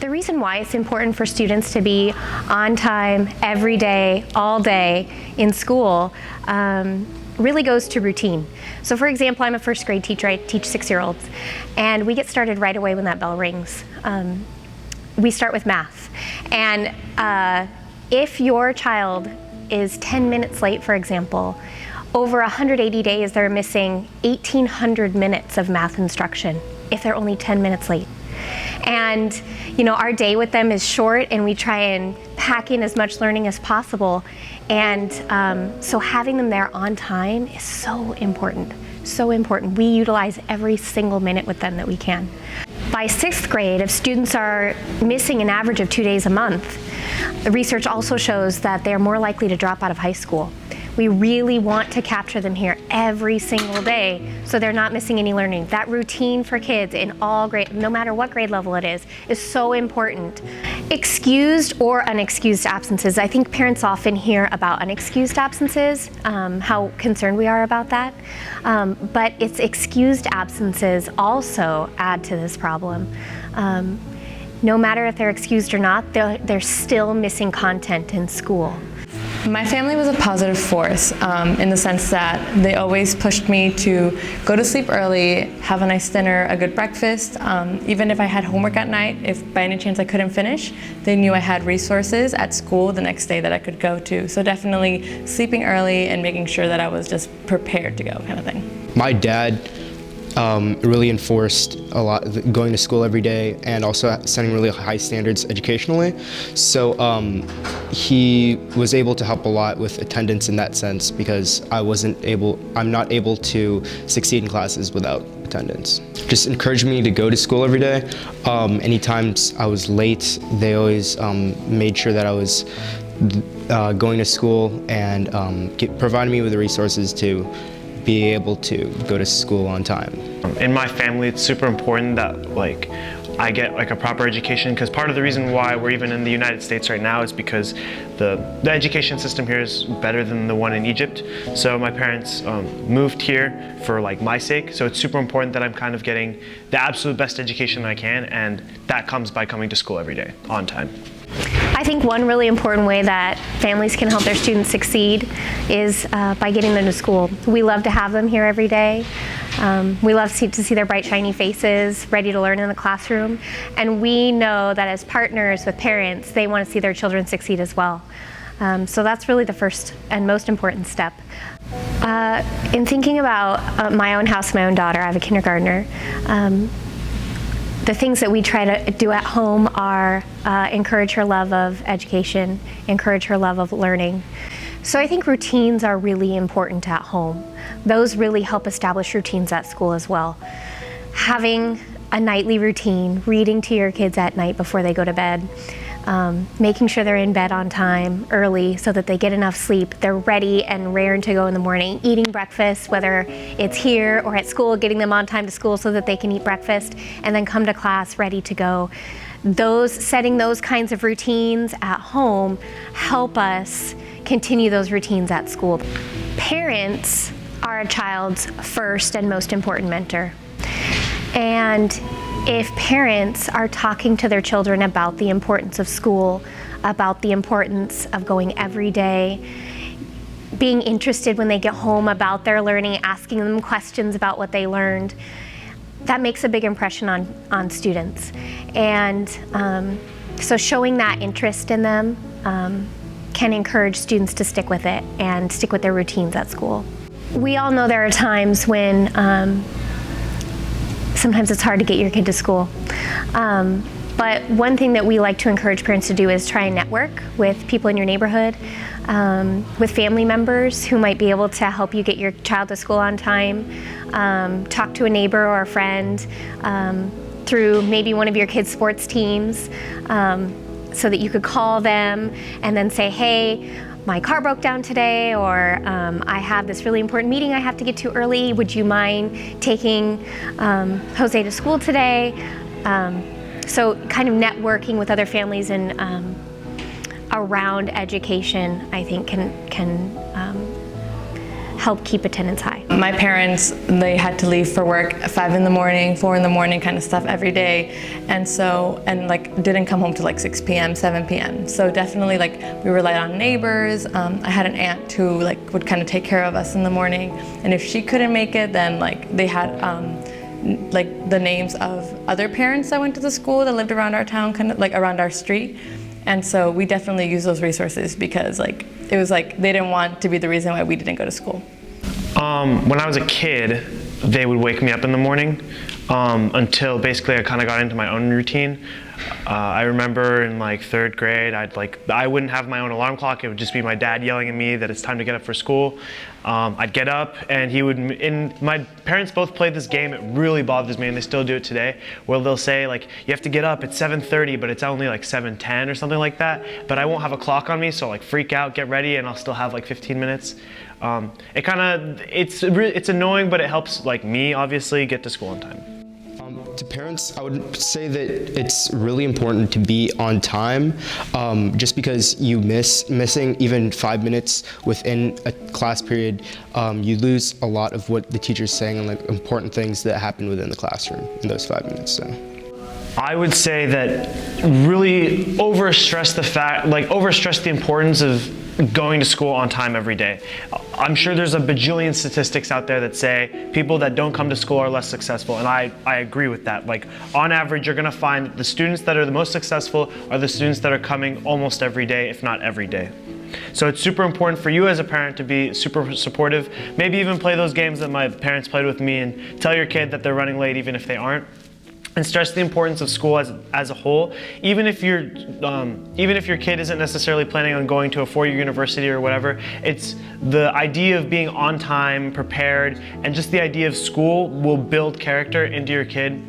the reason why it's important for students to be on time every day, all day in school really goes to routine. So for example, I'm a first grade teacher. I teach 6-year-olds, and we get started right away when that bell rings. We start with math. And if your child is 10 minutes late, for example, over 180 days, they're missing 1,800 minutes of math instruction if they're only 10 minutes late. And our day with them is short, and we try and pack in as much learning as possible. And so having them there on time is so important, so important. We utilize every single minute with them that we can. By 6th grade, if students are missing an average of 2 days a month, the research also shows that they're more likely to drop out of high school. We really want to capture them here every single day so they're not missing any learning. That routine for kids in all grade, no matter what grade level it is so important. Excused or unexcused absences. I think parents often hear about unexcused absences, how concerned we are about that. But it's excused absences also add to this problem. No matter if they're excused or not, they're still missing content in school. My family was a positive force in the sense that they always pushed me to go to sleep early, have a nice dinner, a good breakfast. Even if I had homework at night, if by any chance I couldn't finish, they knew I had resources at school the next day that I could go to. So definitely sleeping early and making sure that I was just prepared to go, kind of thing. My dad really enforced a lot going to school every day and also setting really high standards educationally. So he was able to help a lot with attendance in that sense because I'm not able to succeed in classes without attendance. Just encouraged me to go to school every day. Anytime I was late, they always made sure that I was going to school and provided me with the resources to be able to go to school on time. In my family, it's super important that I get a proper education, because part of the reason why we're even in the United States right now is because the education system here is better than the one in Egypt. So my parents moved here for my sake. So it's super important that I'm kind of getting the absolute best education I can, and that comes by coming to school every day on time. I think one really important way that families can help their students succeed is by getting them to school. We love to have them here every day. We love to see their bright, shiny faces, ready to learn in the classroom. And we know that as partners with parents, they want to see their children succeed as well. So that's really the first and most important step. In thinking about my own house, my own daughter, I have a kindergartner. The things that we try to do at home are encourage her love of education, encourage her love of learning. So I think routines are really important at home. Those really help establish routines at school as well. Having a nightly routine, reading to your kids at night before they go to bed, making sure they're in bed on time early so that they get enough sleep, they're ready and raring to go in the morning, eating breakfast, whether it's here or at school, getting them on time to school so that they can eat breakfast and then come to class ready to go. Setting those kinds of routines at home help us continue those routines at school. Parents are a child's first and most important mentor. And if parents are talking to their children about the importance of school, about the importance of going every day, being interested when they get home about their learning, asking them questions about what they learned, that makes a big impression on students. And so showing that interest in them can encourage students to stick with it and stick with their routines at school. We all know there are times when sometimes it's hard to get your kid to school. But one thing that we like to encourage parents to do is try and network with people in your neighborhood, with family members who might be able to help you get your child to school on time. Talk to a neighbor or a friend through maybe one of your kids' sports teams so that you could call them and then say, hey, my car broke down today, or I have this really important meeting I have to get to early. Would you mind taking Jose to school today? So kind of networking with other families and help keep attendance high? My parents, they had to leave for work at 5 in the morning, 4 in the morning kind of stuff every day. And like didn't come home till like 6 p.m., 7 p.m. So definitely like we relied on neighbors. I had an aunt who like would kind of take care of us in the morning. And if she couldn't make it, then like they had like the names of other parents that went to the school that lived around our town, kind of like around our street. And so we definitely use those resources because like it was like they didn't want to be the reason why we didn't go to school. When I was a kid, they would wake me up in the morning until basically I kind of got into my own routine. I remember in like 3rd grade, I wouldn't have my own alarm clock. It would just be my dad yelling at me that it's time to get up for school. I'd get up and my parents both played this game. It really bothers me, and they still do it today, where they'll say like, you have to get up at 7:30, but it's only like 7:10 or something like that. But I won't have a clock on me, so I'll like freak out, get ready, and I'll still have like 15 minutes. It's annoying, but it helps like me obviously get to school on time. To parents, I would say that it's really important to be on time, just because you missing even 5 minutes within a class period, you lose a lot of what the teacher's saying and like important things that happen within the classroom in those 5 minutes. So I would say that really overstress the importance of going to school on time every day. I'm sure there's a bajillion statistics out there that say people that don't come to school are less successful, and I agree with that. Like on average, you're gonna find the students that are the most successful are the students that are coming almost every day, if not every day. So it's super important for you as a parent to be super supportive, maybe even play those games that my parents played with me and tell your kid that they're running late even if they aren't. And stress the importance of school as a whole. Even if your kid isn't necessarily planning on going to a 4-year university or whatever, it's the idea of being on time, prepared, and just the idea of school will build character into your kid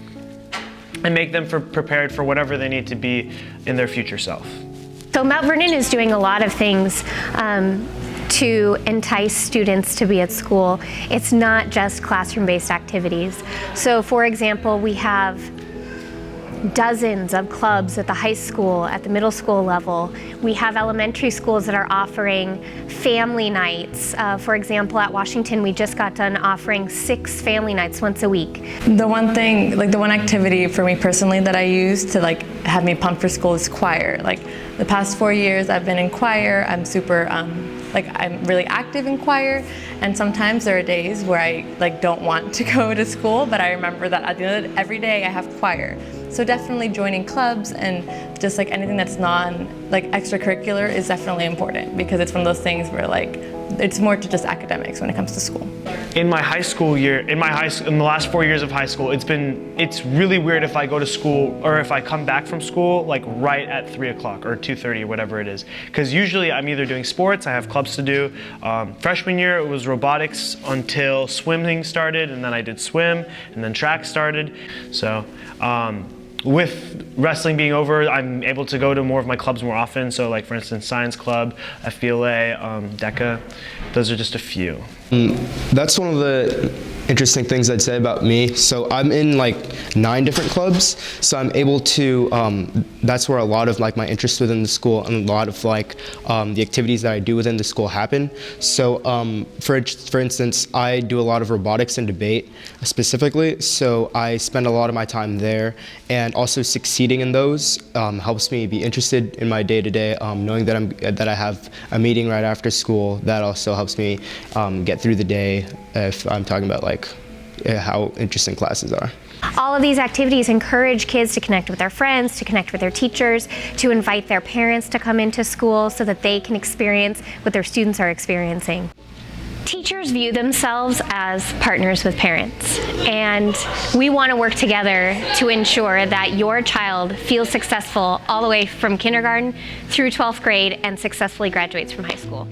and make them prepared for whatever they need to be in their future self. So Mount Vernon is doing a lot of things to entice students to be at school. It's not just classroom-based activities. So for example, we have dozens of clubs at the high school, at the middle school level. We have elementary schools that are offering family nights. For example, at Washington, we just got done offering 6 family nights once a week. The one thing, like the one activity for me personally that I use to like have me pumped for school is choir. Like the past 4 years I've been in choir. I'm super, I'm really active in choir, and sometimes there are days where I like don't want to go to school, but I remember that at the end of every day I have choir. So definitely joining clubs and just like anything that's extracurricular is definitely important, because it's one of those things where like it's more to just academics when it comes to school. In my high school year, in the last 4 years of high school, it's really weird if I go to school or if I come back from school like right at 3 o'clock or 2:30 or whatever it is. Because usually I'm either doing sports, I have clubs to do. Freshman year it was robotics until swimming started, and then I did swim, and then track started. So with wrestling being over, I'm able to go to more of my clubs more often. So like for instance, Science Club, FBLA, DECA, those are just a few. That's one of the interesting things I'd say about me. So I'm in like 9 different clubs, so I'm able to, that's where a lot of like my interests within the school and a lot of like the activities that I do within the school happen. So for instance, I do a lot of robotics and debate specifically, so I spend a lot of my time there, and also succeeding in those helps me be interested in my day-to-day, knowing that I have a meeting right after school. That also helps me get through the day if I'm talking about like how interesting classes are. All of these activities encourage kids to connect with their friends, to connect with their teachers, to invite their parents to come into school so that they can experience what their students are experiencing. Teachers view themselves as partners with parents, and we want to work together to ensure that your child feels successful all the way from kindergarten through 12th grade and successfully graduates from high school.